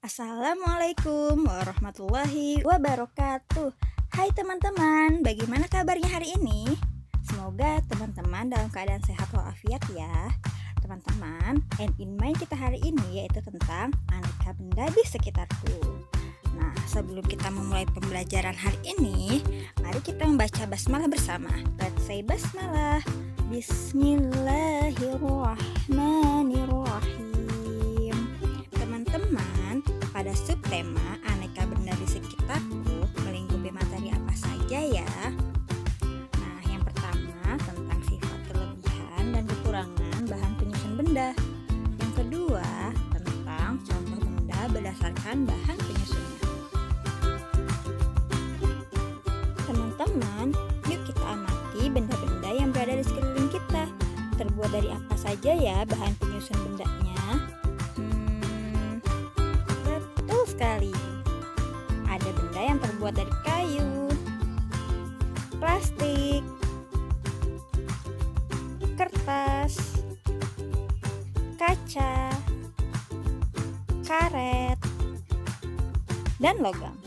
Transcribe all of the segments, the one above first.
Assalamualaikum warahmatullahi wabarakatuh. Hai teman-teman, bagaimana kabarnya hari ini? Semoga teman-teman dalam keadaan sehat walafiat ya. Teman-teman, and in mind kita hari ini yaitu tentang aneka benda di sekitarku. Nah, sebelum kita memulai pembelajaran hari ini, mari kita membaca basmalah bersama. Let's say basmalah. Bismillahirrahmanirrahim. Teman-teman, pada subtema aneka benda di sekitarku melingkupi materi apa saja ya? Nah, yang pertama tentang sifat kelebihan dan kekurangan bahan penyusun benda. Yang kedua tentang contoh benda berdasarkan bahan penyusunnya. Teman-teman, yuk kita amati benda-benda yang berada di sekeliling kita. Terbuat dari apa saja ya bahan penyusun bendanya? Betul sekali. Ada benda yang terbuat dari kayu, plastik, kertas, kaca, karet, dan logam.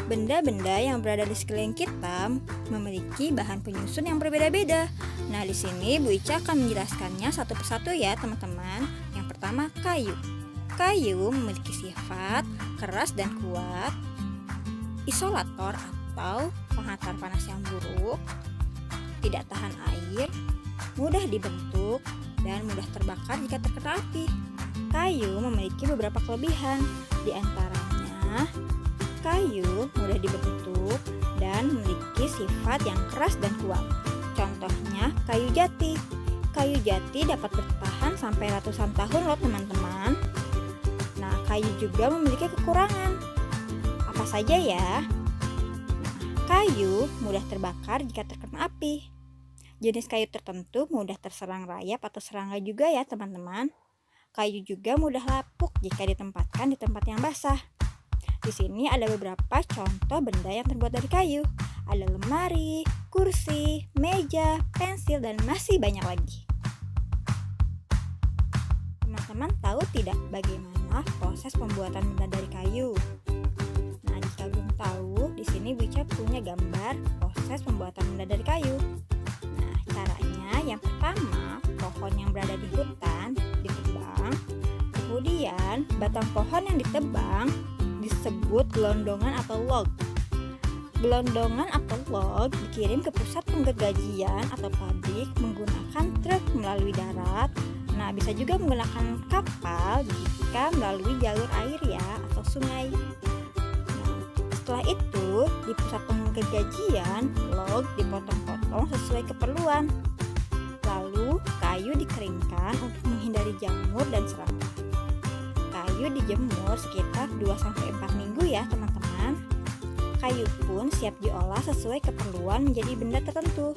Benda-benda yang berada di sekeliling kita memiliki bahan penyusun yang berbeda-beda. Nah, di sini Bu Ica akan menjelaskannya satu persatu ya, teman-teman. Yang pertama, kayu. Kayu memiliki sifat keras dan kuat, isolator atau penghantar panas yang buruk, tidak tahan air, mudah dibentuk, dan mudah terbakar jika terkena api. Kayu memiliki beberapa kelebihan, di antaranya kayu mudah dibentuk dan memiliki sifat yang keras dan kuat. Contohnya kayu jati. Kayu jati dapat bertahan sampai ratusan tahun loh teman-teman. Nah, kayu juga memiliki kekurangan. Apa saja ya? Kayu mudah terbakar jika terkena api. Jenis kayu tertentu mudah terserang rayap atau serangga juga ya teman-teman. Kayu juga mudah lapuk jika ditempatkan di tempat yang basah. Di sini ada beberapa contoh benda yang terbuat dari kayu. Ada lemari, kursi, meja, pensil, dan masih banyak lagi. Teman-teman tahu tidak bagaimana proses pembuatan benda dari kayu? Nah, jika belum tahu, di sini Bu Ica punya gambar proses pembuatan benda dari kayu. Nah, caranya yang pertama, pohon yang berada di hutan ditebang. Kemudian, batang pohon yang ditebang disebut gelondongan atau log. Gelondongan atau log dikirim ke pusat penggergajian atau pabrik menggunakan truk melalui darat. Nah, bisa juga menggunakan kapal jika melalui jalur air ya atau sungai. Nah, setelah itu di pusat penggergajian log dipotong-potong sesuai keperluan. Lalu kayu dikeringkan untuk menghindari jamur dan serangga. Kayu dijemur sekitar 2-4 minggu ya teman-teman. Kayu pun siap diolah sesuai keperluan menjadi benda tertentu.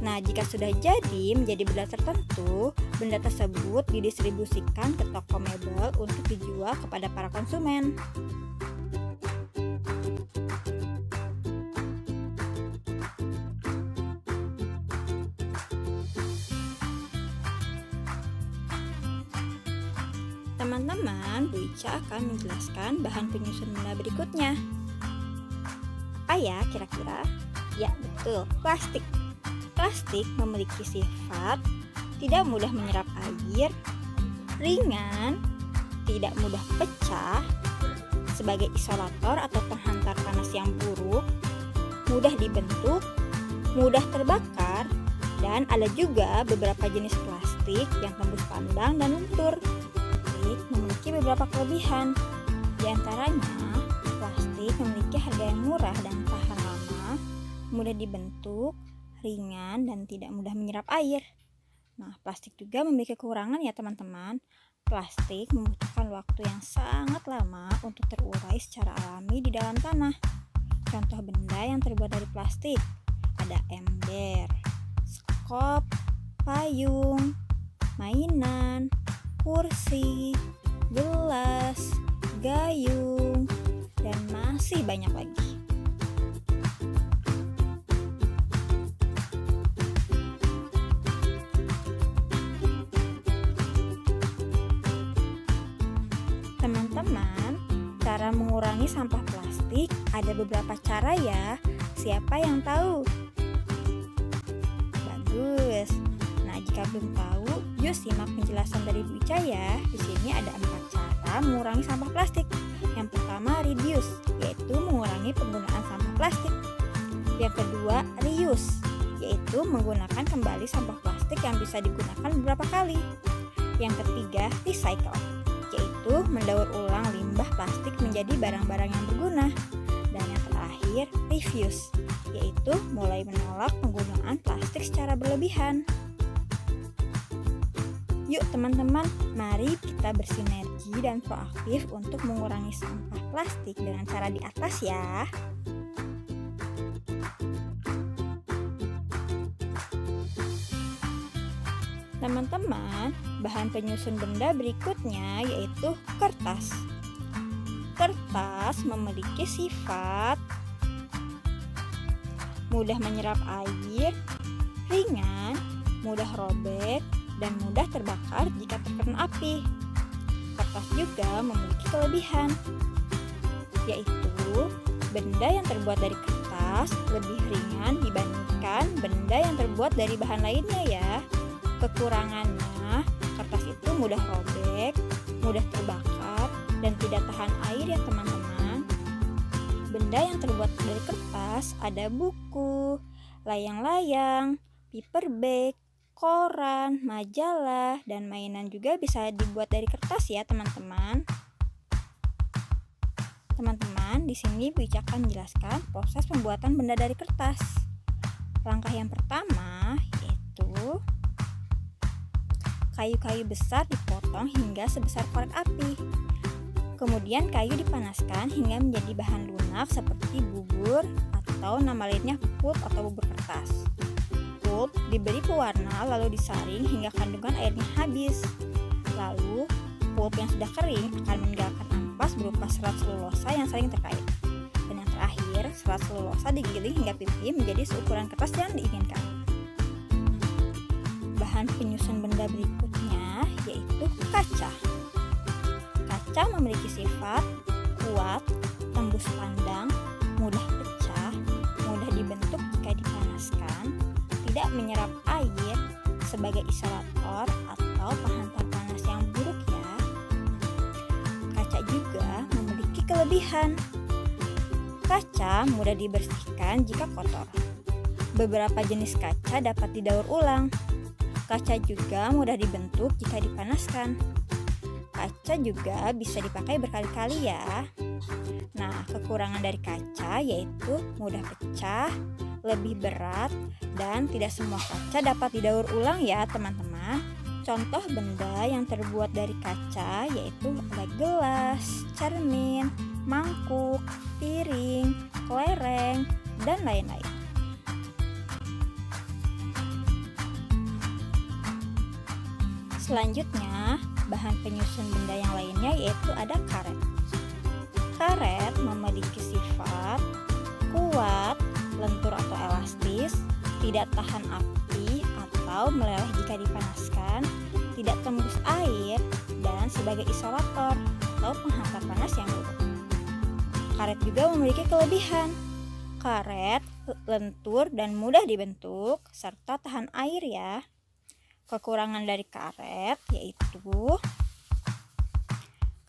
Nah, jika sudah jadi menjadi benda tertentu, benda tersebut didistribusikan ke toko mebel untuk dijual kepada para konsumen. Teman-teman, Bu Ica akan menjelaskan bahan penyusun benda berikutnya. Apa ya kira-kira? Ya, betul, plastik. Plastik memiliki sifat tidak mudah menyerap air, ringan, tidak mudah pecah, sebagai isolator atau penghantar panas yang buruk, mudah dibentuk, mudah terbakar, dan ada juga beberapa jenis plastik yang tembus pandang dan luntur. Memiliki beberapa kelebihan. Di antaranya, plastik memiliki harga yang murah dan tahan lama, mudah dibentuk, ringan, dan tidak mudah menyerap air. Nah, plastik juga memiliki kekurangan ya teman-teman. Plastik membutuhkan waktu yang sangat lama untuk terurai secara alami di dalam tanah. Contoh benda yang terbuat dari plastik ada ember, skop, payung, mainan, kursi, gelas, gayung, dan masih banyak lagi. Teman-teman, cara mengurangi sampah plastik ada beberapa cara ya. Siapa yang tahu? Bagus. Nah, jika belum tahu, yuk simak penjelasan dari Bu Ica ya. Di sini ada 4 cara mengurangi sampah plastik. Yang pertama, reduce, yaitu mengurangi penggunaan sampah plastik. Yang kedua, reuse, yaitu menggunakan kembali sampah plastik yang bisa digunakan beberapa kali. Yang ketiga, recycle, yaitu mendaur ulang limbah plastik menjadi barang-barang yang berguna. Dan yang terakhir, refuse, yaitu mulai menolak penggunaan plastik secara berlebihan. Yuk teman-teman, mari kita bersinergi dan proaktif untuk mengurangi sampah plastik dengan cara di atas ya. Teman-teman, bahan penyusun benda berikutnya yaitu kertas. Kertas memiliki sifat mudah menyerap air, ringan, mudah robek, dan mudah terbakar jika terkena api. Kertas juga memiliki kelebihan, yaitu benda yang terbuat dari kertas lebih ringan dibandingkan benda yang terbuat dari bahan lainnya ya. Kekurangannya, kertas itu mudah robek, mudah terbakar, dan tidak tahan air ya teman-teman. Benda yang terbuat dari kertas ada buku, layang-layang, paper bag, koran, majalah, dan mainan juga bisa dibuat dari kertas ya teman-teman. Teman-teman, di sini Bu Ica akan menjelaskan proses pembuatan benda dari kertas. Langkah yang pertama yaitu kayu-kayu besar dipotong hingga sebesar korek api. Kemudian kayu dipanaskan hingga menjadi bahan lunak seperti bubur atau nama lainnya pulp atau bubur kertas. Pulp diberi pewarna lalu disaring hingga kandungan airnya habis. Lalu pulp yang sudah kering akan meninggalkan ampas berupa serat selulosa yang saling terkait. Dan yang terakhir, serat selulosa digiling hingga pipih menjadi seukuran kertas yang diinginkan. Bahan penyusun benda berikutnya yaitu kaca. Kaca memiliki sifat kuat, tembus pandang, mudah pecah, mudah dibentuk jika dipanaskan, tidak menyerap air sebagai isolator atau penghantar panas yang buruk ya. Kaca juga memiliki kelebihan. Kaca mudah dibersihkan jika kotor. Beberapa jenis kaca dapat didaur ulang. Kaca juga mudah dibentuk jika dipanaskan. Kaca juga bisa dipakai berkali-kali ya. Nah, kekurangan dari kaca yaitu mudah pecah, lebih berat, dan tidak semua kaca dapat didaur ulang ya teman-teman. Contoh benda yang terbuat dari kaca yaitu ada gelas, cermin, mangkuk, piring, kelereng, dan lain-lain. Selanjutnya, bahan penyusun benda yang lainnya yaitu ada karet. Karet memiliki sifat kuat, lentur atau elastis, tidak tahan api atau meleleh jika dipanaskan, tidak tembus air, dan sebagai isolator atau penghantar panas yang buruk. Karet juga memiliki kelebihan. Karet lentur dan mudah dibentuk serta tahan air ya. Kekurangan dari karet yaitu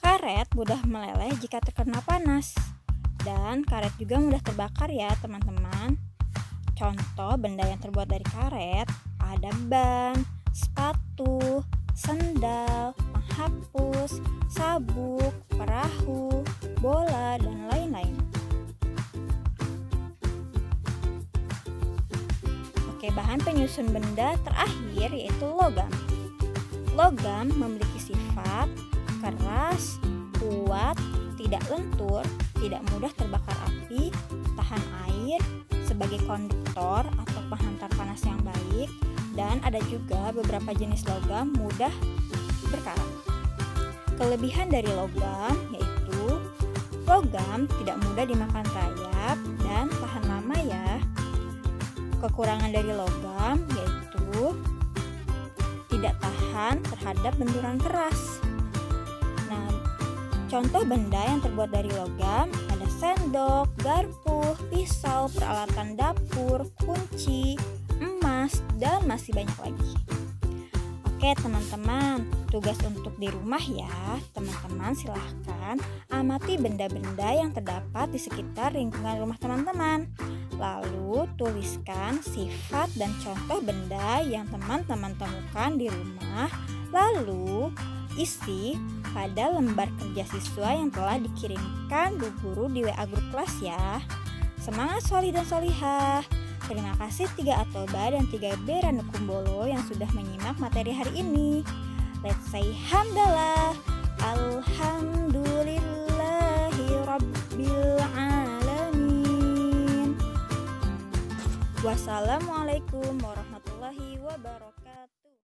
karet mudah meleleh jika terkena panas, dan karet juga mudah terbakar ya teman-teman. Contoh benda yang terbuat dari karet ada ban, sepatu, sendal, penghapus, sabuk, perahu, bola, dan lain-lain. Bahan penyusun benda terakhir yaitu logam. Logam memiliki sifat keras, kuat, tidak lentur, tidak mudah terbakar api, tahan air, sebagai konduktor atau penghantar panas yang baik, dan ada juga beberapa jenis logam mudah berkarat. Kelebihan dari logam yaitu logam tidak mudah dimakan rayap dan tahan lama ya. Kekurangan dari logam yaitu tidak tahan terhadap benturan keras. Nah, Contoh benda yang terbuat dari logam ada sendok, garpu, pisau, peralatan dapur, kunci, emas, dan masih banyak lagi. Oke teman-teman, tugas untuk di rumah ya. Teman-teman silahkan amati benda-benda yang terdapat di sekitar lingkungan rumah teman-teman. Lalu tuliskan sifat dan contoh benda yang teman-teman temukan di rumah. Lalu isi pada lembar kerja siswa yang telah dikirimkan Bu Guru di WA grup kelas ya. Semangat Sholih dan Sholihah. Terima kasih 3 Atoba dan 3 B Ranukumbolo yang sudah menyimak materi hari ini. Let's say hamdalah. Alhamdulillahi Rabbil Alamin. Wassalamualaikum warahmatullahi wabarakatuh.